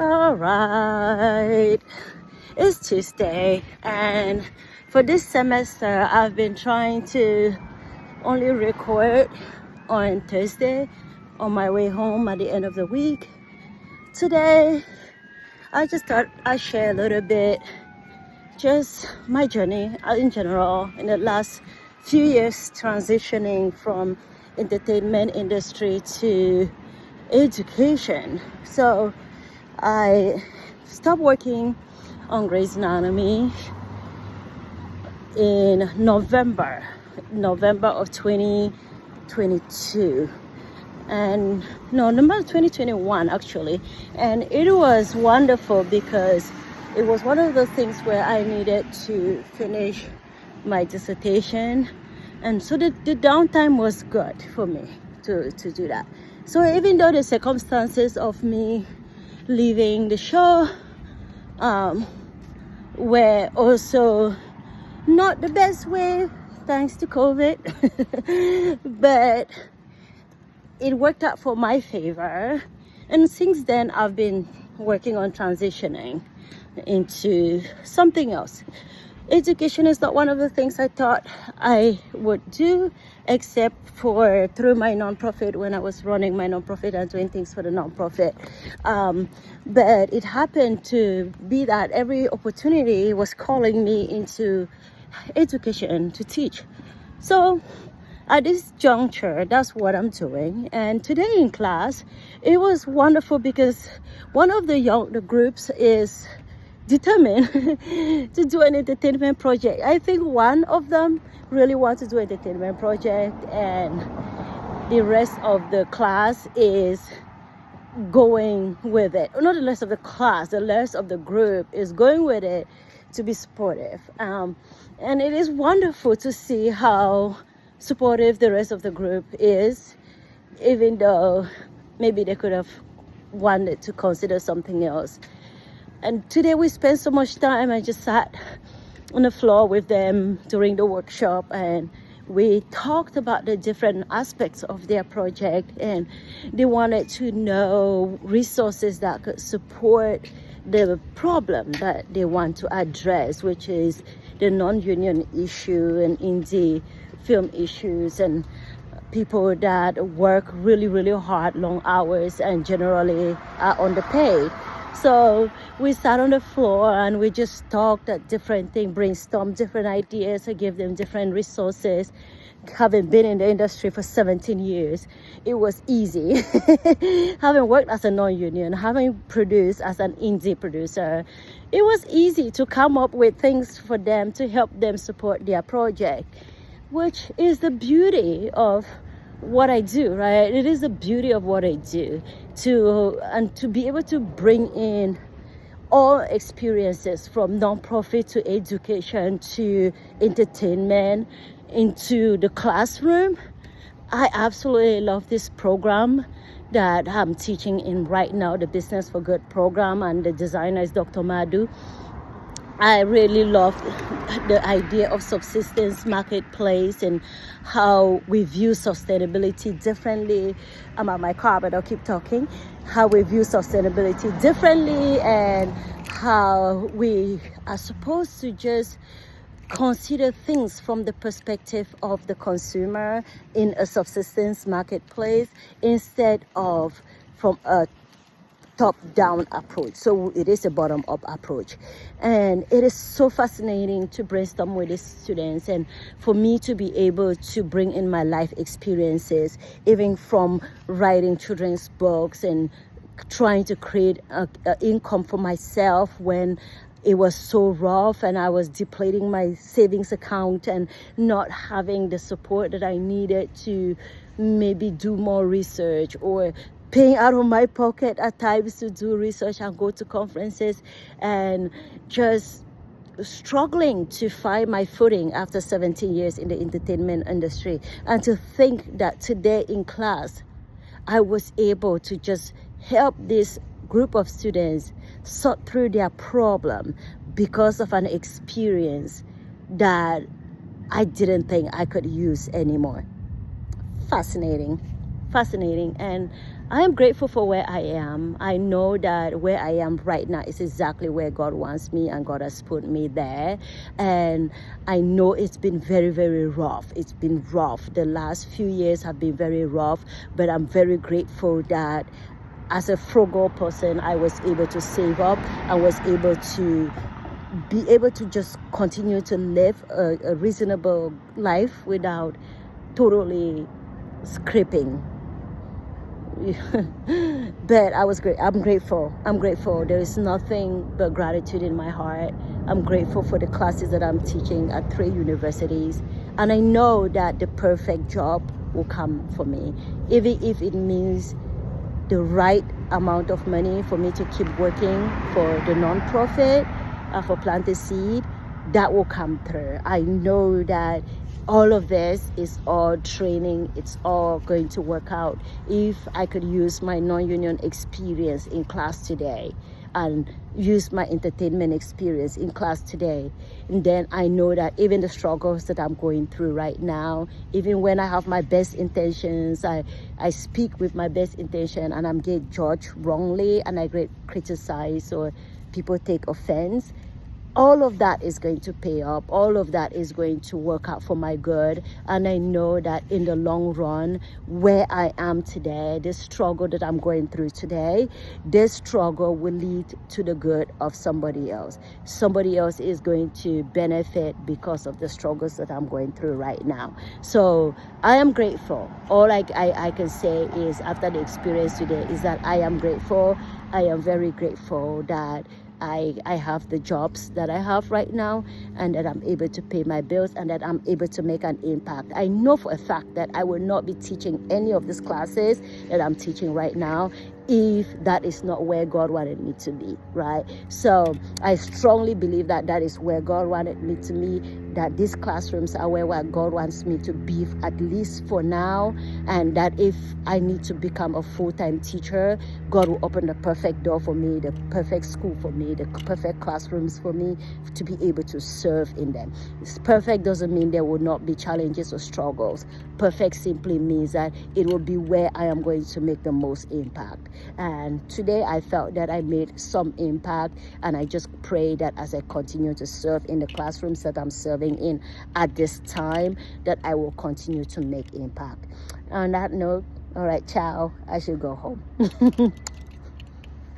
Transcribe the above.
All right, it's Tuesday, and for this semester, I've been trying to only record on Thursday on my way home at the end of the week. Today, I just thought I'd share a little bit, just my journey in general in the last few years transitioning from entertainment industry to education. So I stopped working on Grey's Anatomy in November of 2022, and no, November 2021 actually. And it was wonderful because it was one of the things where I needed to finish my dissertation, and so the downtime was good for me to do that. So even though the circumstances of me leaving the show were also not the best way thanks to COVID, but it worked out for my favor. And since then, I've been working on transitioning into something else. Education is not one of the things I thought I would do, except for through my nonprofit when I was running my nonprofit and doing things for the nonprofit. But it happened to be that every opportunity was calling me into education to teach. So at this juncture, that's what I'm doing. And today in class, it was wonderful because one of the groups is determined to do an entertainment project. I think one of them really wants to do an entertainment project, and the rest of the class is going with it. Not the rest of the class, the rest of the group is going with it to be supportive. And it is wonderful to see how supportive the rest of the group is, even though maybe they could have wanted to consider something else. And today we spent so much time. I just sat on the floor with them during the workshop, and we talked about the different aspects of their project, and they wanted to know resources that could support the problem that they want to address, which is the non-union issue and indie film issues, and people that work really, really hard, long hours, and generally are underpaid. So we sat on the floor and we just talked at different things, brainstormed different ideas, and gave them different resources. Having been in the industry for 17 years, it was easy. Having worked as a non-union, having produced as an indie producer, it was easy to come up with things for them to help them support their project, which is the beauty of what I do, right? It is the beauty of what I do, to be able to bring in all experiences from nonprofit to education to entertainment into the classroom. I absolutely love this program that I'm teaching in right now, the Business for Good program, and the designer is Dr. Madhu. I really love the idea of subsistence marketplace and how we view sustainability differently. I'm at my car, but I'll keep talking. How we view sustainability differently, and how we are supposed to just consider things from the perspective of the consumer in a subsistence marketplace instead of from a top-down approach. So it is a bottom-up approach, and it is so fascinating to brainstorm with the students, and for me to be able to bring in my life experiences, even from writing children's books and trying to create an income for myself when it was so rough and I was depleting my savings account and not having the support that I needed to maybe do more research, or paying out of my pocket at times to do research and go to conferences, and just struggling to find my footing after 17 years in the entertainment industry. And to think that today in class, I was able to just help this group of students sort through their problem because of an experience that I didn't think I could use anymore. Fascinating. And I am grateful for where I am. I know that where I am right now is exactly where God wants me, and God has put me there. And I know it's been very, very rough. It's been rough. The last few years have been very rough, but I'm very grateful that as a frugal person, I was able to save up. I was able to be able to just continue to live a reasonable life without totally scraping. But I was great. I'm grateful. There is nothing but gratitude in my heart. I'm grateful for the classes that I'm teaching at 3 universities, and I know that the perfect job will come for me, even if it means the right amount of money for me to keep working for the nonprofit, for Plant a Seed. That will come through. I know that all of this is all training. It's all going to work out. If I could use my non-union experience in class today and use my entertainment experience in class today, and then I know that even the struggles that I'm going through right now, even when I have my best intentions, I speak with my best intention and I'm get judged wrongly and I get criticized or people take offense, all of that is going to pay up. All of that is going to work out for my good. And I know that in the long run, where I am today, this struggle that I'm going through today, this struggle will lead to the good of somebody else. Somebody else is going to benefit because of the struggles that I'm going through right now. So I am grateful. All I can say is, after the experience today, is that I am grateful. I am very grateful that I have the jobs that I have right now, and that I'm able to pay my bills, and that I'm able to make an impact. I know for a fact that I will not be teaching any of these classes that I'm teaching right now if that is not where God wanted me to be, right? So I strongly believe that that is where God wanted me to be, that these classrooms are where God wants me to be, at least for now, and that if I need to become a full-time teacher, God will open the perfect door for me, the perfect school for me, the perfect classrooms for me to be able to serve in them. It's perfect doesn't mean there will not be challenges or struggles. Perfect simply means that it will be where I am going to make the most impact. And today I felt that I made some impact, and I just pray that as I continue to serve in the classrooms that I'm serving in at this time, that I will continue to make impact. On that note, all right, ciao. I should go home.